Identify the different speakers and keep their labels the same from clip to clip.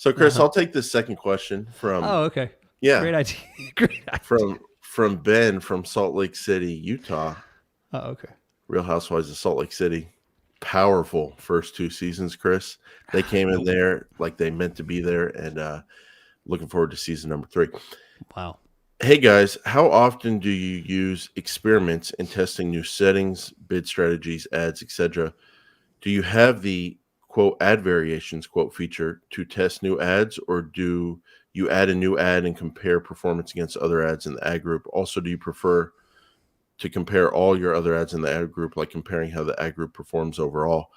Speaker 1: So, Chris,
Speaker 2: Uh-huh.
Speaker 1: I'll take this second question from
Speaker 2: Oh, okay.
Speaker 1: yeah
Speaker 2: Great idea. Great idea.
Speaker 1: from Ben from Salt Lake City, Utah.
Speaker 2: Oh, okay.
Speaker 1: Real Housewives of Salt Lake City. Powerful first two seasons, Chris. They came in
Speaker 2: Nope.
Speaker 1: there like they meant to be there, and looking forward to season number 3.
Speaker 2: Wow.
Speaker 1: Hey guys, how often do you use experiments in testing new settings, bid strategies, ads, etc.? Do you have the quote ad variations quote feature to test new ads, or do you add a new ad and compare performance against other ads in the ad group? Also, do you prefer to compare all your other ads in the ad group, like comparing how the ad group performs overall?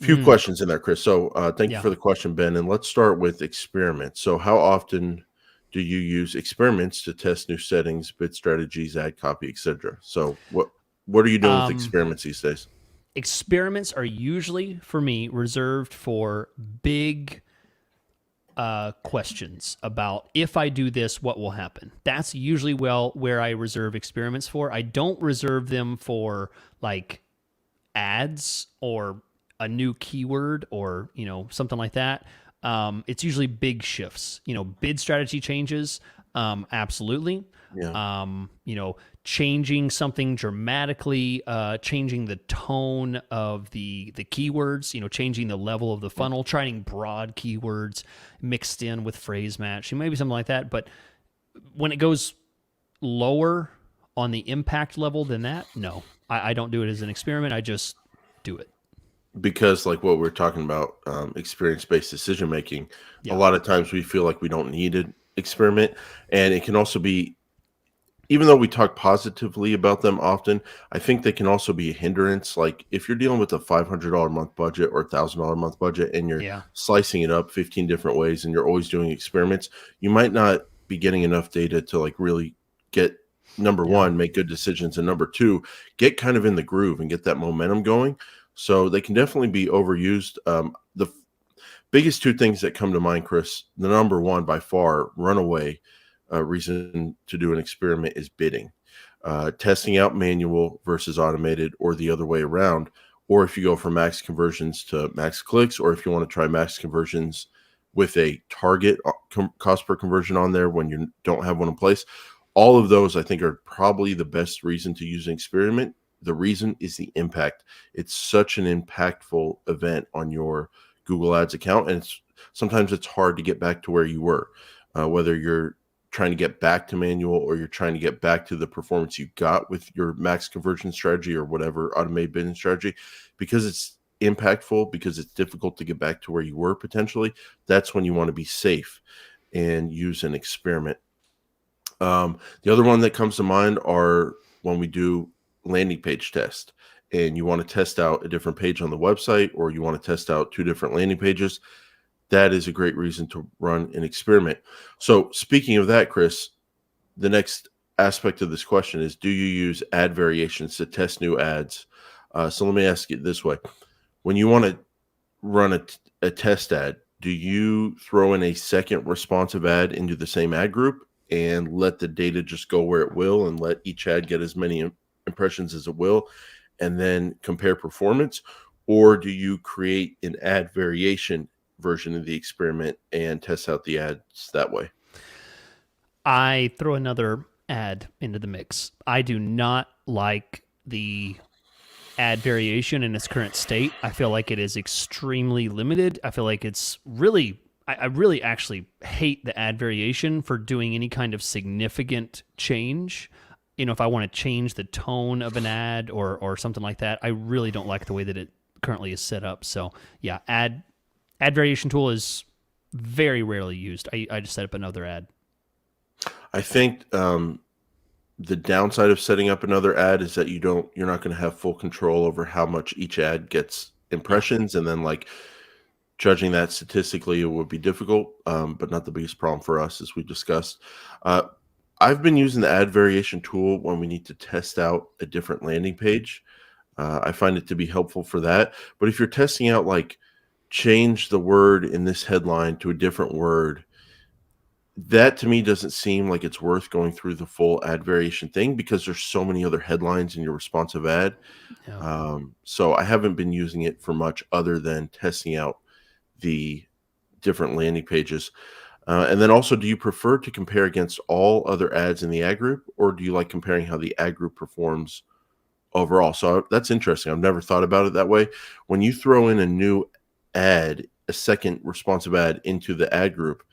Speaker 1: Few
Speaker 2: Mm,
Speaker 1: questions in there, Chris. So thank you
Speaker 2: yeah.
Speaker 1: for the question, Ben. And let's start with experiments. So how often do you use experiments to test new settings, bid strategies, ad copy, etc.? So what are you doing with
Speaker 2: Um,
Speaker 1: experiments these days?
Speaker 2: experiments are usually for me reserved for big questions about if I do this, what will happen. That's usually where I reserve experiments for. I don't reserve them for like ads or a new keyword or something like that. It's usually big shifts. Bid strategy changes. Absolutely.
Speaker 1: Yeah.
Speaker 2: Changing something dramatically, changing the tone of the keywords, changing the level of the funnel, trying broad keywords mixed in with phrase match, maybe something like that. But when it goes lower on the impact level than that, no, I don't do it as an experiment. I just do it.
Speaker 1: Because like what we're talking about, experience-based decision making, a
Speaker 2: Yeah.
Speaker 1: lot of times we feel like we don't need an experiment. And it can also be, even though we talk positively about them often, I think they can also be a hindrance. Like if you're dealing with a $500 a month budget or $1,000 a month budget and you're
Speaker 2: Yeah.
Speaker 1: slicing it up 15 different ways and you're always doing experiments, you might not be getting enough data to like really get, number
Speaker 2: Yeah.
Speaker 1: one, make good decisions, and number two, get kind of in the groove and get that momentum going. So they can definitely be overused. The biggest two things that come to mind, Chris, the number one by far, runaway reason to do an experiment is bidding. Testing out manual versus automated, or the other way around. Or if you go from max conversions to max clicks, or if you want to try max conversions with a target cost per conversion on there when you don't have one in place. All of those, I think, are probably the best reason to use an experiment. The reason is the impact. It's such an impactful event on your Google Ads account, and sometimes it's hard to get back to where you were, whether you're trying to get back to manual or you're trying to get back to the performance you got with your max conversion strategy or whatever automated bidding strategy, because it's impactful, because it's difficult to get back to where you were potentially. That's when you want to be safe and use an experiment. The other one that comes to mind are when we do landing page test and you want to test out a different page on the website, or you want to test out two different landing pages. That is a great reason to run an experiment. So speaking of that, Chris, the next aspect of this question is, do you use ad variations to test new ads? So let me ask it this way. When you want to run a test ad, do you throw in a second responsive ad into the same ad group and let the data just go where it will and let each ad get as many impressions as it will and then compare performance? Or do you create an ad variation version of the experiment and test out the ads that way?
Speaker 2: I throw another ad into the mix. I do not like the ad variation in its current state. I feel like it is extremely limited. I feel like it's really, I really actually hate the ad variation for doing any kind of significant change. If I want to change the tone of an ad or something like that, I really don't like the way that it currently is set up. So yeah, ad variation tool is very rarely used. I just set up another ad.
Speaker 1: I think the downside of setting up another ad is that you're not going to have full control over how much each ad gets
Speaker 2: Yeah.
Speaker 1: impressions, and then like judging that statistically, it would be difficult, but not the biggest problem for us, as we discussed. Uh, I've been using the ad variation tool when we need to test out a different landing page. I find it to be helpful for that. But if you're testing out, like, change the word in this headline to a different word, that to me doesn't seem like it's worth going through the full ad variation thing, because there's so many other headlines in your responsive ad.
Speaker 2: Yeah.
Speaker 1: So I haven't been using it for much other than testing out the different landing pages. And then also, do you prefer to compare against all other ads in the ad group, or do you like comparing how the ad group performs overall? So that's interesting. I've never thought about it that way. When you throw in a new ad, a second responsive ad into the ad group,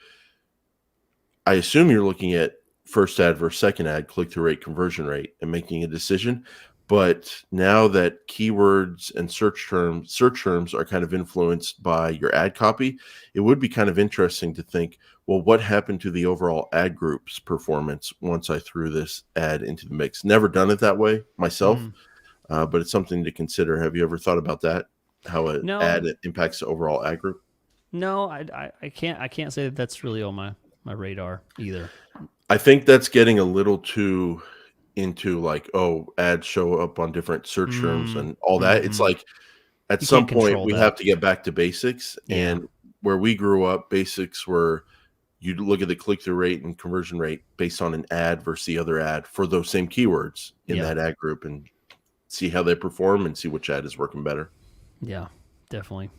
Speaker 1: I assume you're looking at first ad versus second ad, click-through rate, conversion rate, and making a decision. But now that keywords and search terms are kind of influenced by your ad copy, it would be kind of interesting to think, well, what happened to the overall ad group's performance once I threw this ad into the mix? Never done it that way myself, but it's something to consider. Have you ever thought about that? How an ad
Speaker 2: No,
Speaker 1: impacts the overall ad group?
Speaker 2: no, I can't say that that's really on my radar either.
Speaker 1: I think that's getting a little too into like, oh, ads show up on different search terms and all that. It's
Speaker 2: Mm-hmm.
Speaker 1: like at
Speaker 2: You
Speaker 1: some
Speaker 2: can't
Speaker 1: point
Speaker 2: control
Speaker 1: we
Speaker 2: that.
Speaker 1: have to get back to basics.
Speaker 2: Yeah.
Speaker 1: And where we grew up, basics were you look at the click-through rate and conversion rate based on an ad versus the other ad for those same keywords in
Speaker 2: Yeah.
Speaker 1: that ad group and see how they perform and see which ad is working better.
Speaker 2: Yeah, definitely.